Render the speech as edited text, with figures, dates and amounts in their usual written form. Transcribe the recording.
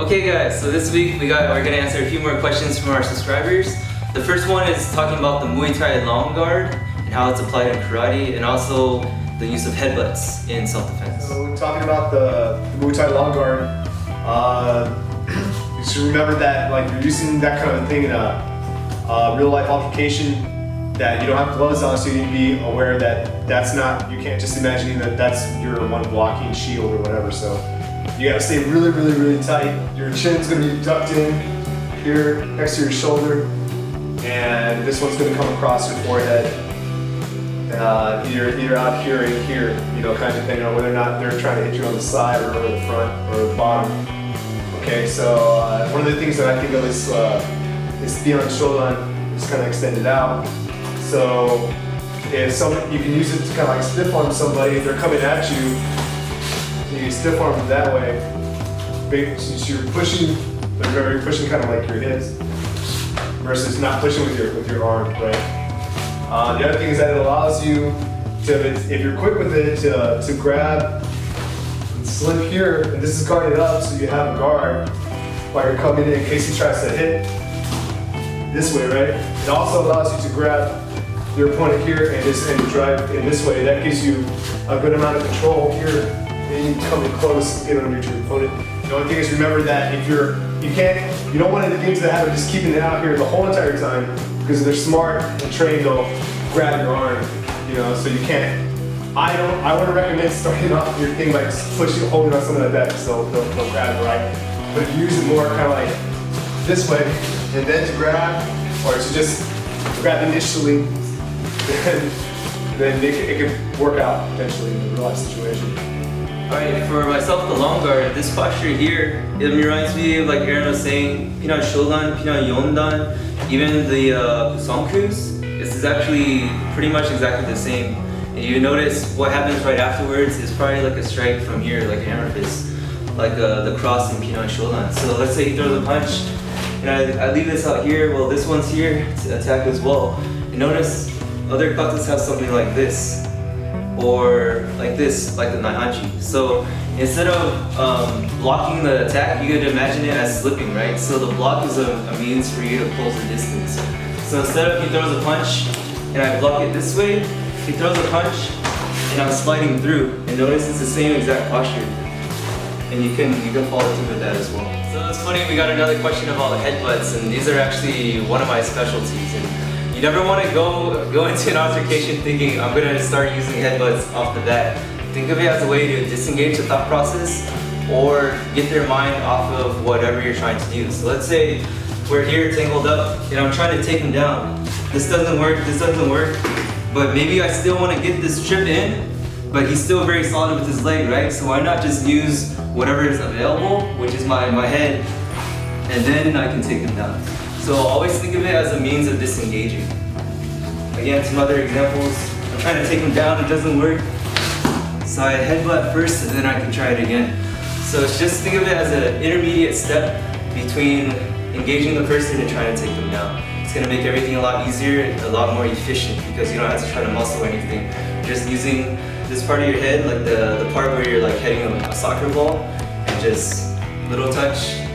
Okay guys, so this week we're gonna answer a few more questions from our subscribers. The first one is talking about the Muay Thai long guard and how it's applied in karate, and also the use of headbutts in self-defense. So we're talking about the Muay Thai long guard. You should remember that like you're using that kind of thing in a real life altercation, that you don't have gloves on, so you need to be aware that that's not, you can't just imagine that that's your one blocking shield or whatever. So you gotta stay really, really, really tight. Your chin's gonna be tucked in here next to your shoulder, and this one's gonna come across your forehead. Either out here or in here, you know, kind of thing, or whether or not they're trying to hit you on the side or the front or the bottom. Okay, so one of the things that I think of is Dian Shodan is kind of extended out. So if you can use it to kind of like stiff arm somebody if they're coming at you. You can stiff arm them that way. So you're pushing, you're pushing kind of like your hips versus not pushing with your arm, right? The other thing is that it allows you to, if you're quick with it, to grab and slip here, and this is guarded up, so you have a guard while you're coming in case he tries to hit this way, right? It also allows you to grab your opponent here and drive in this way. That gives you a good amount of control here, and you come in close and get underneath your opponent. The only thing is, remember that if you don't want any things that have just keeping it out here the whole entire time, because if they're smart and trained, they'll grab your arm, you know, so you can't. I want to recommend starting off your thing by just pushing, holding on something like that, so they'll grab it right. But if you use it more kind of like this way, and then to grab, or to just grab initially, then it can work out potentially in a real life situation. Alright, for myself, the long guard, this posture here, it reminds me of, like Aaron was saying, Pinan Shodan, Pinan Yondan, even the Sonkus. This is actually pretty much exactly the same. And you notice what happens right afterwards is probably like a strike from here, like an hammer fist, like the cross in Pinan Shodan. So let's say he throws a punch, and I leave this out here, well this one's here to attack as well. And notice other katas have something like this, or like this, like the Naihanchi. So instead of blocking the attack, you could imagine it as slipping, right? So the block is a means for you to close the distance. So instead of he throws a punch and I block it this way, he throws a punch and I'm sliding through. And notice it's the same exact posture. And you can follow through with that as well. So it's funny, we got another question about headbutts, and these are actually one of my specialties. And you never want to go into an altercation thinking I'm gonna start using headbutts off the bat. Think of it as a way to disengage the thought process or get their mind off of whatever you're trying to do. So let's say we're here tangled up and I'm trying to take him down. This doesn't work, but maybe I still want to get this trip in, but he's still very solid with his leg, right? So why not just use whatever is available, which is my head, and then I can take him down. So always think of it as a means of disengaging. Again, some other examples. I'm trying to take him down, it doesn't work. So I headbutt first and then I can try it again. So it's just think of it as an intermediate step between engaging the person and trying to take them down. It's gonna make everything a lot easier, a lot more efficient, because you don't have to try to muscle or anything. You're just using this part of your head, like the part where you're like heading a soccer ball, and just little touch,